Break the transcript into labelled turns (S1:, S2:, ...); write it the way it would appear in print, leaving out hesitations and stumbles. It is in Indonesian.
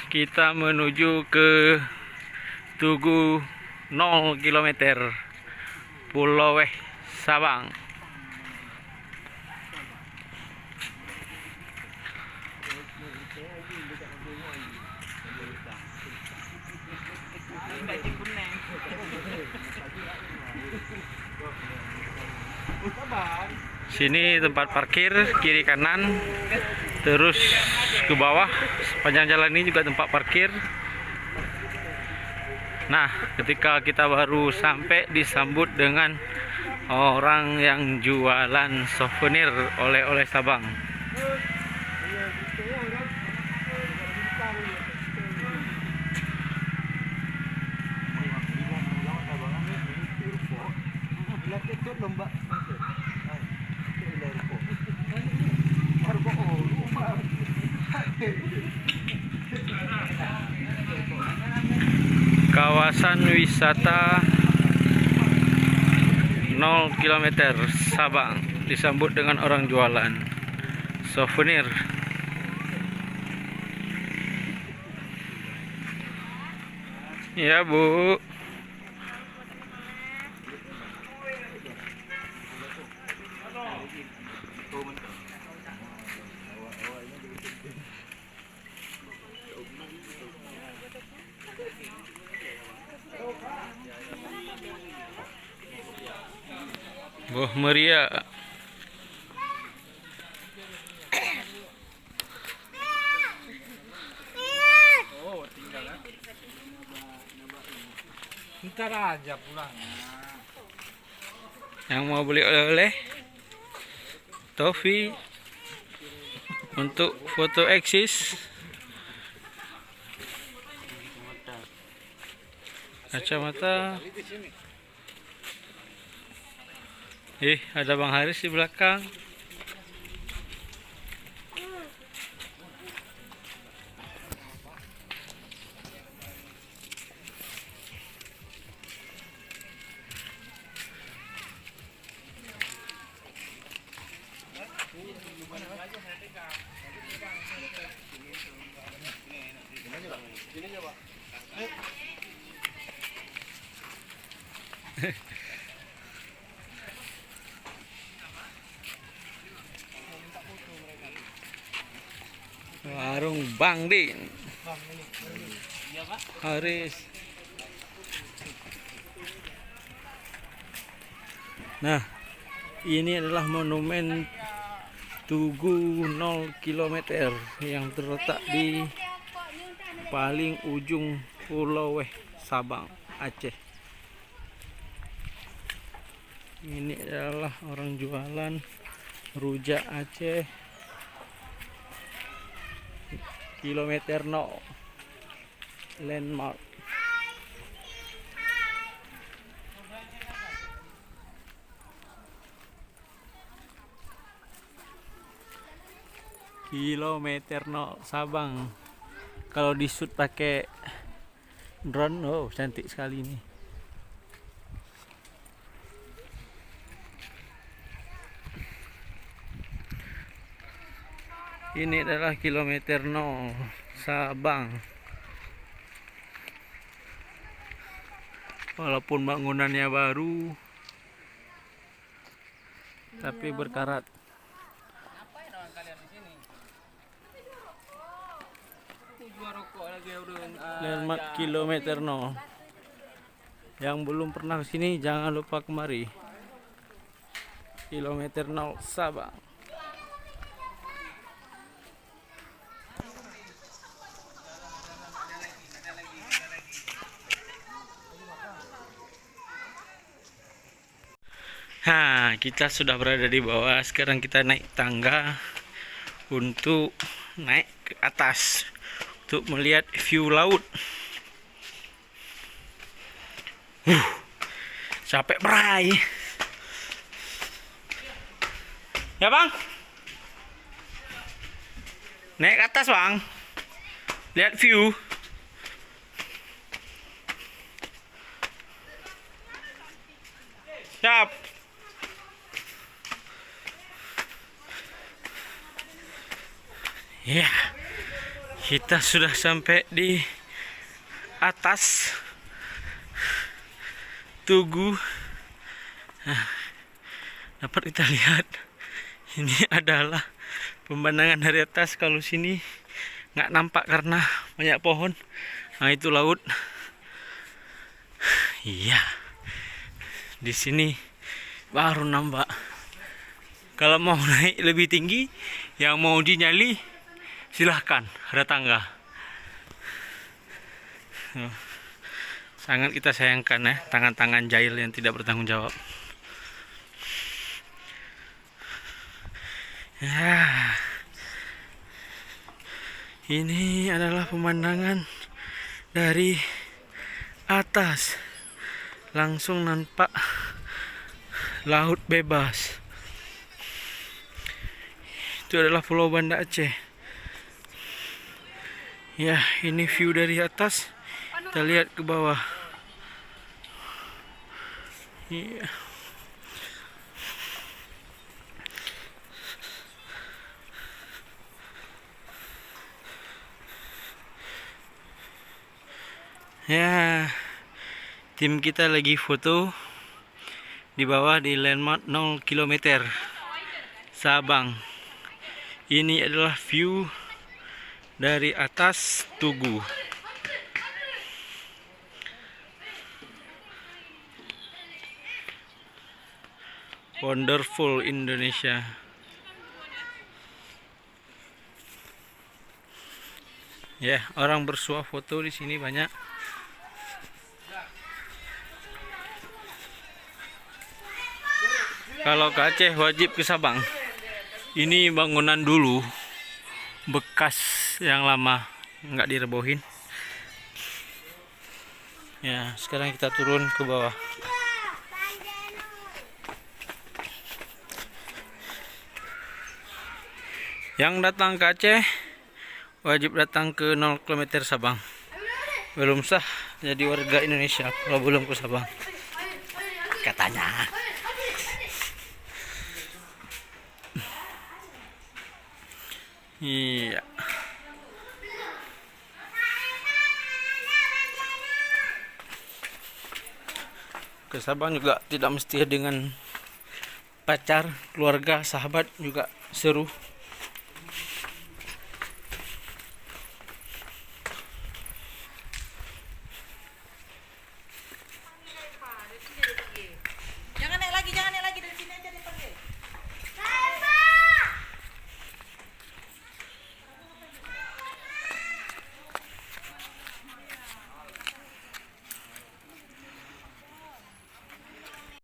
S1: Kita menuju ke Tugu 0 km Pulau Weh Sabang. Sini tempat parkir, kiri kanan, terus ke bawah sepanjang jalan ini juga tempat parkir. Nah, ketika kita baru sampai disambut dengan orang yang jualan souvenir oleh-oleh Sabang. Kawasan wisata 0 km Sabang disambut dengan orang jualan souvenir. Ya, Bu. Buah meriah.
S2: Ntar aja pulang.
S1: Yang mau beli oleh-oleh, topi untuk foto eksis, kacamata. Ada Bang Haris di belakang. Warung Bang Din Haris. Nah, ini adalah monumen Tugu 0 km yang terletak di paling ujung Pulau Weh Sabang, Aceh. Ini adalah orang jualan rujak Aceh. Kilometer 0 landmark. Kilometer 0 Sabang. Kalau di shoot pakai drone, oh cantik sekali ini. Ini adalah kilometer 0 Sabang. Walaupun bangunannya baru, tapi berkarat.
S2: Ngapain orang kalian di sini? Tujuan rokok lagi udah.
S1: Landmark kilometer 0. Yang belum pernah ke sini jangan lupa kemari. Kilometer 0 Sabang. Nah, kita sudah berada di bawah. Sekarang kita naik tangga untuk naik ke atas untuk melihat view laut. Capek berai. Ya, Bang. Naik ke atas, Bang. Lihat view. Siap. Ya, Kita sudah sampai di atas Tugu. Nah, dapat kita lihat ini adalah pemandangan dari atas. Kalau sini nggak nampak karena banyak pohon. Nah, itu laut. Iya, di sini baru nampak. Kalau mau naik lebih tinggi, yang mau dinyali silahkan, ada tangga. Sangat kita sayangkan ya, tangan-tangan jahil yang tidak bertanggung jawab. Ya, ini adalah pemandangan dari atas, langsung nampak laut bebas. Itu adalah Pulau Banda Aceh. Ya, ini view dari atas. Kita lihat ke bawah. Iya. Ya, tim kita lagi foto di bawah di landmark 0 km Sabang. Ini adalah view dari atas Tugu. Wonderful Indonesia. Ya, orang bersuah foto di sini banyak. Kalau ke Aceh wajib ke Sabang. Ini bangunan dulu, bekas yang lama, nggak direbohin. Ya, sekarang kita turun ke bawah. Yang datang ke Aceh wajib datang ke 0 km Sabang. Belum sah jadi warga Indonesia kalau belum ke Sabang, katanya. Iya. Ke Sabang juga tidak mesti dengan pacar, keluarga, sahabat juga seru.